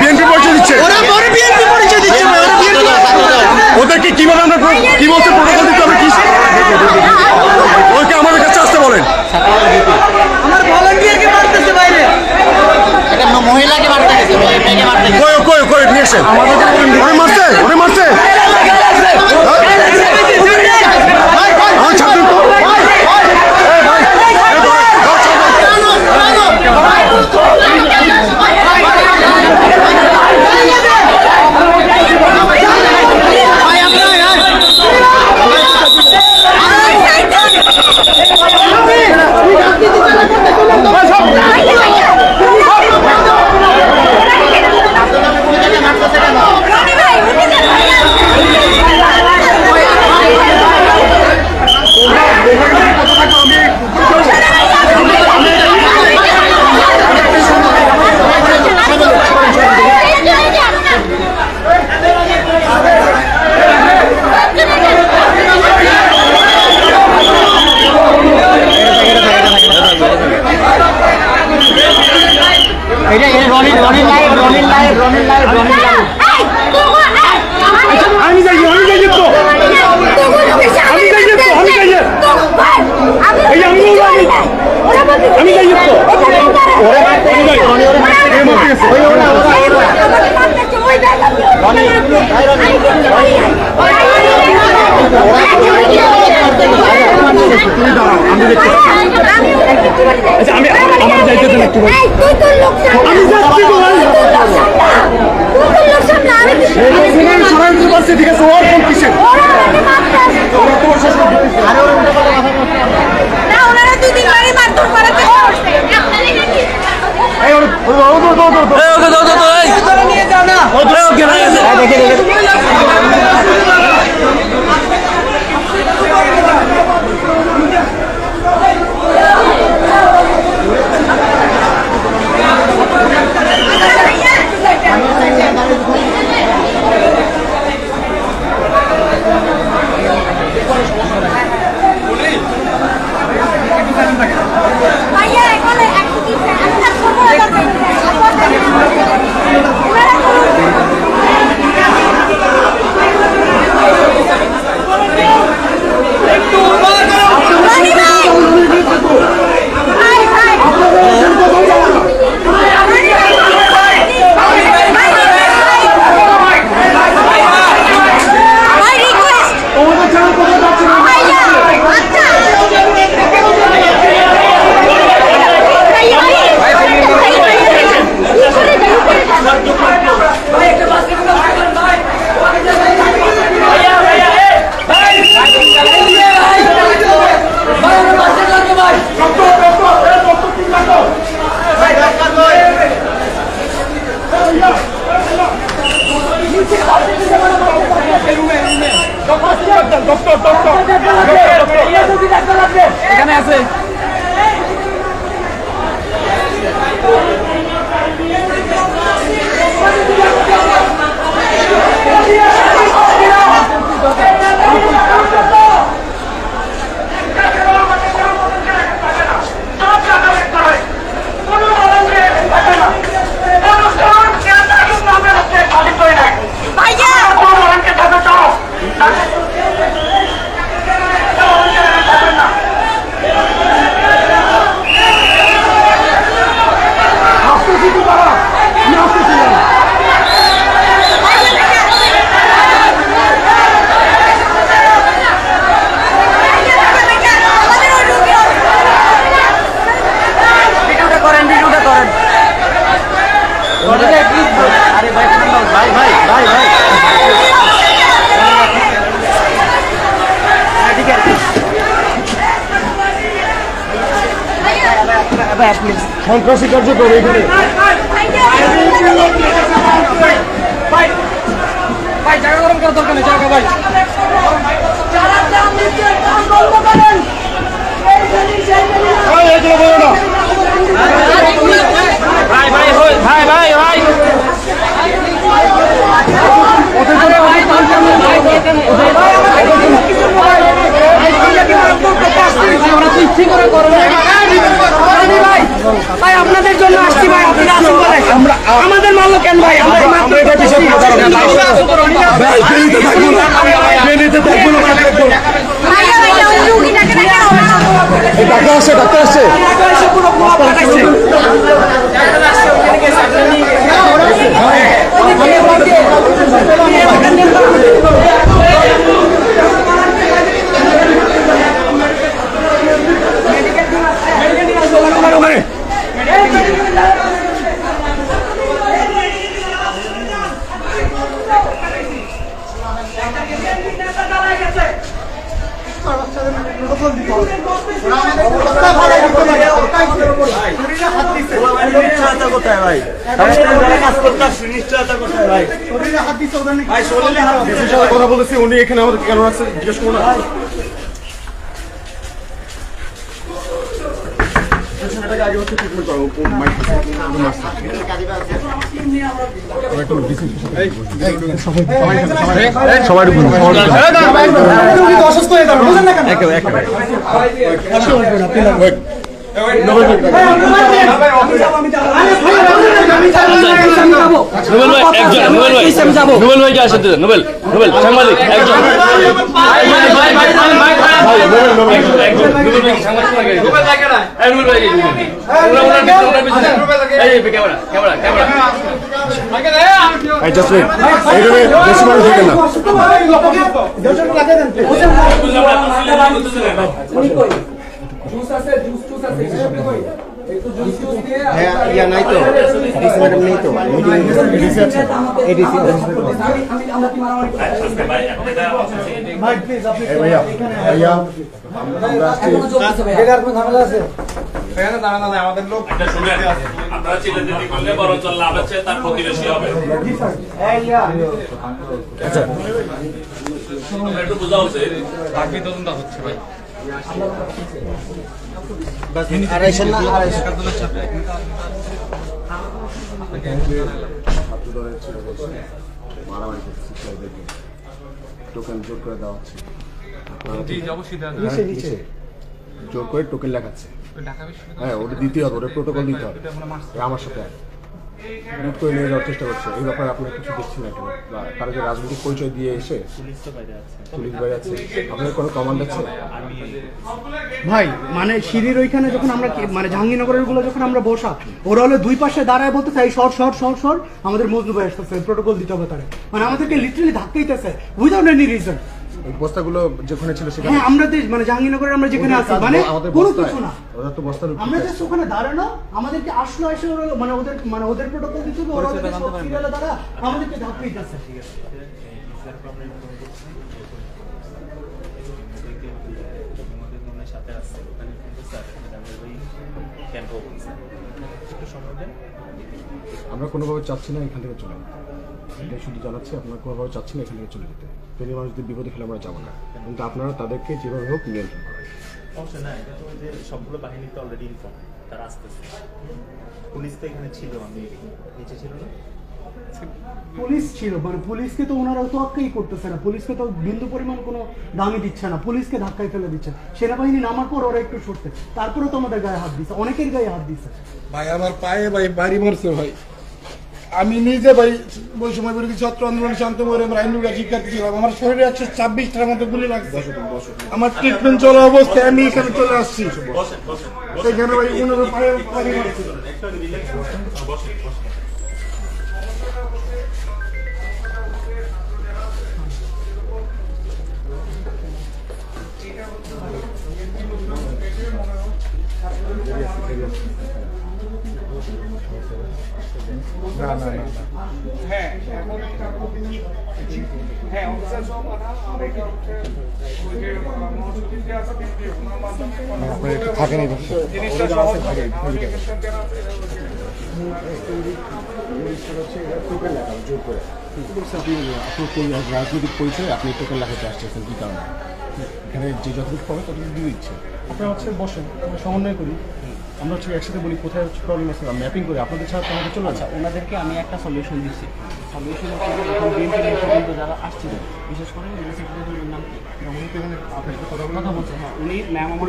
BNP পরিচয় দিচ্ছে, ওদেরকে কিভাবে আমরা কি বলছে প্রোটোকল দিতে হবে, কি ওকে আমাদের কাছে আসতে বলেন। আমার ভলান্টিয়ারকে মারতেছে বাইরে, এটা মহিলাকে মারতে গেছে, মেয়েকে মারতে গেছে। কই নিয়ে আসেন, ওরে মারছে ঠিক আছে, ওর কোন কিসের এখানে আছে। সন্ত্রাসী কার্যকর এখানে জায়গা গরম করার দরকার নেই, জায়গা ভাই ভাই ভাই আপনাদের জন্য আসছি ভাই, আপনারা আসুন বলে আমাদের মারলো কেন ভাই? আমরা এটা কিসের ডাক্তার আসছে, ডাক্তার আসছে। কথা বলতেছি, উনি এখানে আমাদের কেন আছে জিজ্ঞেস করুন না। আগে হচ্ছে ট্রিটমেন্ট করবো সবাই অসুস্থ হয়ে যাবে, বুঝেন না কেন? নোবেল ভাই কে আসেন, নোবেল নোবেল সাংবাদিক একজন বেশি মানুষ ঢুকে না। ইয়া নাই তো, ডিসি ম্যাডাম নেই তো, ডিসি আছে, এই ডিসি ভাইয়া ভাইয়া আমরা আসছি। আমাদের লোক আপনারা চিল্লাচিল্লি করলে বরঞ্চ লাভ আছে, তার ক্ষতি বেশি হবে। একটু বোঝা উচিত। বাকি তদন্ত হচ্ছে ভাই। আড়াইশো না, আড়াইশো মারামারি করতেছি, টোকেন জোর করে দেওয়া হচ্ছে, জোর করে টোকেন লেখাচ্ছে। হ্যাঁ, ওটা দিতে হবে, ওটা প্রোটোকল দিতে হবে। আমার সাথে লুট করে নিয়ে যাওয়ার চেষ্টা করছে। এই ব্যাপারে আপনারা কিছু দেখছেন না কেন? বা তারা যে রাজনৈতিক পরিচয় দিয়ে এসে পুলিশ বাইরে আছে, আপনাদের কোনো কমান্ড আছে? ভাই মানে সিঁড়ির ওইখানে যখন আমরা মানে জাহাঙ্গীরনগরের গুলো যখন আমরা বসা, ওরা হলে দুই পাশে দাঁড়ায় বলতে চাই শর্ট শর্ট শর্ট শর্ট, আমাদের মজনু ভাই আসতেছে, প্রোটোকল দিতে হবে তারা, মানে আমাদেরকে লিটারালি ধাক্কাইতেছে উইদাউট এনি রিজন। ওই বস্তাগুলো যেখানে ছিল সেখানে, হ্যাঁ আমরা মানে জাহাঙ্গীরনগরে আমরা যেখানে আছি মানে কোনো কিছু না, ওরা তো বস্তা আমরা জাস্ট ওখানে দাঁড়ানো, আমাদেরকে আসলো এসে ওরা মানে ওদের প্রোটোকল দিতে হবে, ওরা ওদের সব সিরিয়ালে দাঁড়া আমাদেরকে ধাক্কাইতেছে। আমরা কোনোভাবে চাচ্ছি না এখান থেকে চলে যেতে, এটাই শুধু জানাচ্ছি। আপনারা কোনোভাবে চাচ্ছি না এখান থেকে চলে যেতে। ফেনী মানুষ যদি বিপদে ফেলে আমরা যাবো না, কিন্তু আপনারা তাদেরকে যেভাবে হোক নিয়ন্ত্রণ করেন। সমস্যা নাই, এটা তো ওই যে সবগুলো বাহিনী তো অলরেডি ইনফর্ম, তারা আসতেছে। পুলিশ তো এখানে ছিল, আমি নিচে ছিল না, পুলিশ ছিল, মানে পুলিশকে তো ওনারা তো আক্কাই করতেছে না, পুলিশকে তো বিন্দু পরিমাণ কোনো দামই দিচ্ছে না, পুলিশকে ধাক্কায় ফেলে দিচ্ছে। সেনাবাহিনী নামার পর ওরা একটু সরতে, তারপরে তো আমাদের গায়ে হাত দিচ্ছে, অনেকের গায়ে হাত দিচ্ছে। ভাই আমার পায়ে ভাই বাড়ি মারছে ভাই, আমি নিজে ভাই ওই সময় বিরোধী ছাত্র আন্দোলন শান্ত রাইনুরা শিক্ষার্থী ছিলাম, আমার শরীরে 126টার মতো গুলি লাগছে। আমার ট্রিটমেন্ট চলা অবস্থায় আমি এখানে চলে আসছি, সেখানে ভাই উনার পায়ে বাড়ি মারছে। থাকেন এই আপনার রাজনৈতিক পরিচয় আপনি টোকেন লাগাতে আসছেন কি কারণে? এখানে যে যতটুকু পাবে ততটুকু দিয়ে দিচ্ছে। আপনারা হচ্ছে বসেন, আমরা সমন্বয় করি, আমরা হচ্ছে একসাথে বলি কোথায় হচ্ছে প্রবলেম আছে, ম্যাপিং করি, আপনাদের ছাড়া তো আমাদের চলে আসে। ওনাদেরকে আমি একটা সলিউশন দিচ্ছি, সলিউশন হচ্ছে যখন বিএনপি যারা আসছিল, বিশেষ করে নাম কি উনি তো এখানে আপনার কথা বলছে, হ্যাঁ উনি ম্যাম আমার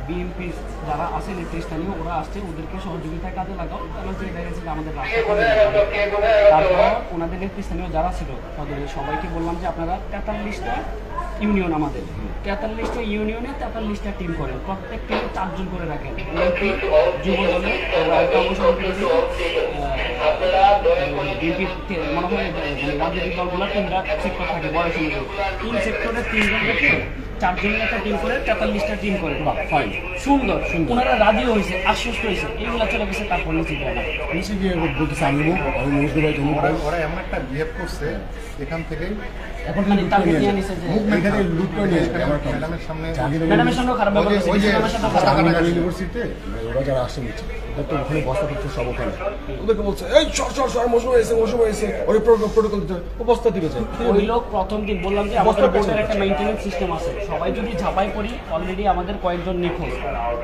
বিএনপি যারা আছে নেতৃস্থানীয় ওরা আসছে, ওদেরকে সহযোগিতায় কাজে লাগাও, তাহলে হচ্ছে দেখা গেছে যে আমাদের রাস্তা কমে যাবে। তারপর ওনাদের নেতৃস্থানীয় যারা ছিল তাদের সবাইকে বললাম যে আপনারা 43টা ইউনিয়ন, আমাদের 43টা ইউনিয়নে 43টা টিম করেন, প্রত্যেক টিমে 4 জন করে রাখেন। বিএনপি যুব দলে অবসর করেছে বিএনপি মনে হয় রাজনৈতিক দলগুলো 3টা সেক্টর থাকে বয়স অনুযায়ী, 3 সেক্টরে 3 জন রেখে 4 জনের একটা টিম করে 43টা টিম করে। ফাইন, সুন্দর। ওনারা রাজিও হয়েছে, আশ্বস্ত হয়েছে, এইগুলো চলে গেছে। তারপর নিচে গিয়ে নিচে গিয়ে বলতেছে আমি মুসলিম ভাই তুমি ওরা এমন একটা বিহেভ করছে এখান থেকেই এখন মানে টার্গেট নিয়ে নিছে যে এখানে লুটটা নিয়ে ম্যাডামের সামনে ম্যাডামের সামনে খারাপ ব্যবহার করছে, ম্যাডামের সাথে খারাপ ব্যবহার করছে। ইউনিভার্সিটিতে ওরা যারা আসে নিচ্ছে ওদের তো ওখানে বস্তা করছে সব ওখানে ওদেরকে বলছে এই সর মৌসুম হয়েছে ওই প্রোটোকল দিতে ও বস্তা দিবে চাই। ওই লোক প্রথম দিন বললাম যে আমাদের বোর্ডের একটা মেইনটেনেন্স সিস্টেম আছে, সবাই যদি ঝাঁপাই করি অলরেডি আমাদের কয়েকজন নিখোঁজ।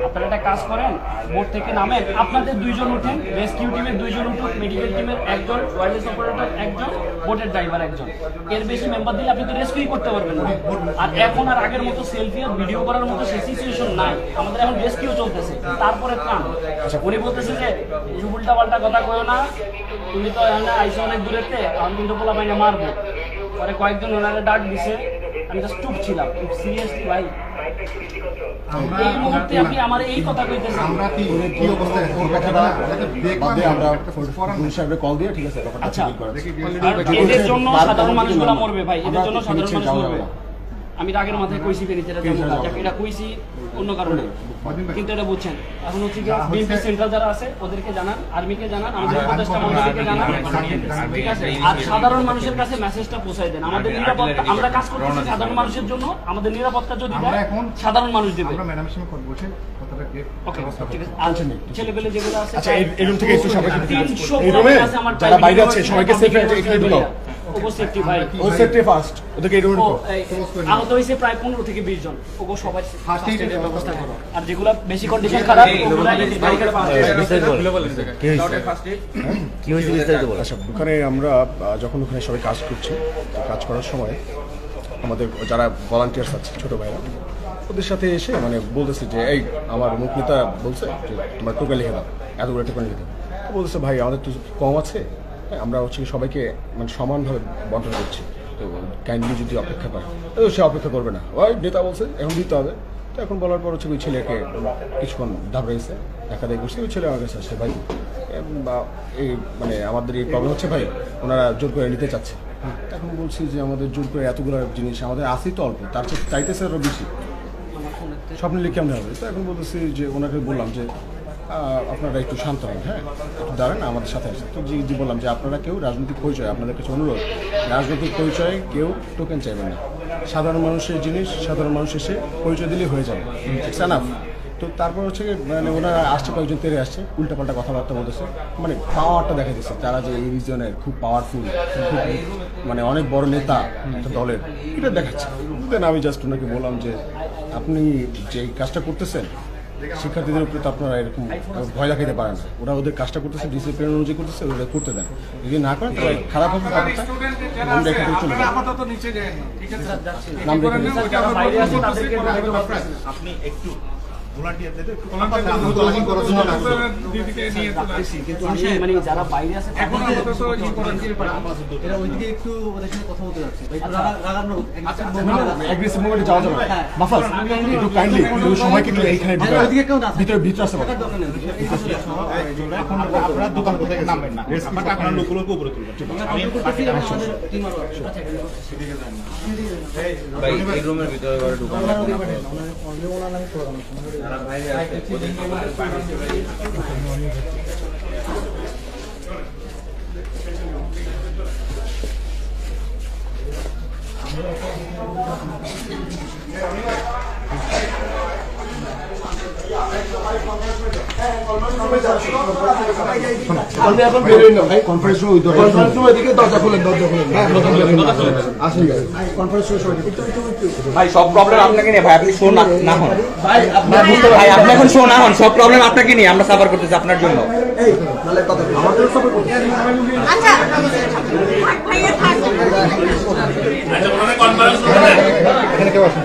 আপনারা একটা কাজ করেন, বোর্ড থেকে নামেন, আপনাদের 2 জন উঠেন, রেস্কিউ টিমের 2 জন উঠুন, মেডিকেল টিমের 1 জন, ওয়্যারলেস অপারেটর 1 জন, বোটের ড্রাইভার 1 জন। এর বেশি মেম্বার দিলে আপনি তো রেস্কিউ করতে পারবেন না। আর এখন আর আগের মতো সেলফি আর ভিডিও করার মতো সেই সিচুয়েশন নাই, আমাদের এখন রেস্কিউ চলতেছে। তারপরে ত্রাণ উনি বলতেছে যে উল্টা পাল্টা কথা কয়ো না, তুমি তো আইসো অনেক দূরেতে, আমি কিন্তু পোলা পাইনে মারবো। পরে কয়েকজন ওনারা ডাক দিছে, আমি জাস্ট চুপ ছিলাম। সিরিয়াসলি ভাই, এই মুহূর্তে আপনি আমার এই কথা কইতেছেন, আমরা কি অবস্থায় ওর কথা না বাদে আমরা পুলিশ সাহেবকে কল দিয়ে ঠিক আছে ব্যাপারটা আচ্ছা, ঠিক করা এদের জন্য সাধারণ মানুষগুলো মরবে ভাই, এদের জন্য সাধারণ মানুষ মরবে। আমি রাগের মাথায় কইছি ফেরিতে এটা কইছি অন্য কারণে, কিন্তু এটা বুঝছেন। এখন হচ্ছে কি বিএনপি সেন্ট্রাল যারা আছে ওদেরকে জানান, আর্মিকে জানান, আমাদের উপদেষ্টা মন্ত্রীকে জানান, ঠিক আছে? আর সাধারণ মানুষের কাছে মেসেজটা পৌঁছায় দেন। আমাদের নিরাপত্তা, আমরা কাজ করতেছি সাধারণ মানুষের জন্য, আমাদের নিরাপত্তা যদি দেয় সাধারণ মানুষ দেবে। আমরা ম্যাডামের সঙ্গে কথা বলছি, কথাটা ওকে, ঠিক আছে। আর ছেলেপেলে যেগুলো আছে, আচ্ছা এই রুম থেকে একটু সবাই 300 এই রুমে যারা বাইরে আছে সবাইকে সেফ এখানে ঢুকাও। সেফটি ভাই, ও সেফটি ফার্স্ট, ওদেরকে এই রুমে ঢুকাও। আহত হয়েছে প্রায় 15 থেকে 20 জন, ওগো সবাই ফার্স্ট এডের ব্যবস্থা করো। আর যেগুলো বেশি কন্ডিশন খারাপ ওগুলো মেডিকেল কি হয়েছে বিস্তারিত বলো। আচ্ছা, ওখানে আমরা যখন ওখানে সবাই কাজ করছি, কাজ করার সময় আমাদের যারা ভলান্টিয়ার্স আছে ছোট ভাইরা ওদের সাথে এসে মানে বলতেছে যে এই আমার মুখ নেতা বলছে যে তোমার টোকেন লিখে দাও, এতগুলো টোকেন লিখে দাও। বলতেছে ভাই আমাদের তো কম আছে, আমরা হচ্ছে সবাইকে মানে সমানভাবে বন্টন করছি, তো কাইন্ডলি যদি অপেক্ষা করে, তো সে অপেক্ষা করবে না, ওই নেতা বলছে এখন দিতে হবে। তো এখন বলার পর হচ্ছে ওই ছেলেকে কিছুক্ষণ দাবড়াইছে, দেখা দেখি করছে, ওই ছেলে আমার কাছে আসছে ভাই এই মানে আমাদের এই প্রবলেম হচ্ছে ভাই, ওনারা জোর করে নিতে চাচ্ছে। এখন বলছি যে আমাদের জোর করে এতগুলো জিনিস আমাদের আসেই তো অল্প, তার চেয়ে চাইতেছে আরও বেশি, সব নিলে কেমন হবে। তো এখন বলতেছি যে ওনাকে বললাম যে আপনারা একটু শান্ত হন, হ্যাঁ একটু দাঁড়ান আমাদের সাথে আসেন। তো জি বললাম যে আপনারা কেউ রাজনৈতিক পরিচয়, আপনাদের কাছে অনুরোধ, রাজনৈতিক পরিচয়ে কেউ টোকেন চাইবেন না, সাধারণ মানুষের জিনিস সাধারণ মানুষ এসে পরিচয় দিলেই হয়ে যাবে, ইটস এনাফ। তো তারপর হচ্ছে মানে ওনারা আসছে, কয়েকজন তেরে আসছে, উল্টাপাল্টা কথাবার্তা বলতেছে, মানে পাওয়ারটা দেখা দিচ্ছে তারা যে এই রিজনের খুব পাওয়ারফুল, খুব মানে অনেক বড় নেতা একটা দলের, এটা দেখাচ্ছে। দেন আমি জাস্ট ওনাকে বললাম যে আপনি যে কাজটা করতেছেন শিক্ষার্থীদের উপরে তো আপনারা এরকম ভয় দেখাইতে পারেন না, ওরা ওদের কাজটা করতেছে ডিসিপ্লিন অনুযায়ী করতেছে, ওরা করতে দেন, যদি না করেন তাহলে খারাপ হবে ব্যাপারটা। নাম রেখে চলে নাম রেখে আপনি একটু মানে যারা বাইরে আছে ওইদিকে একটু ওদের সাথে কথা বলতে যাচ্ছে অ্যাগ্রেসিভ মোমেন্টে যাওয়া যাবে না। মাফাজ একটু কাইন্ডলি সবাইকে একটু এইখানে ভিতরে আসতে পারেন। এখন আপনারা দোকান থেকে নামবেন না, আপনারা লোকগুলোকে উপরে তুলবেন। ভাই এই রুমের ভিতরে করে ঢুকানো কনফারেন্স রুম এদিকে দরজা খুলেন আসেন কনফারেন্স রুম ভাই সব প্রবলেম আপনাকে নিয়ে, ভাই আপনি শো না হন ভাই, আপনি এখন শো না হন, সব প্রবলেম আপনাকে নিয়ে, আমরা সাফার করতেছি আপনার জন্য। আচ্ছা, কনফারেন্স কেউ আসেন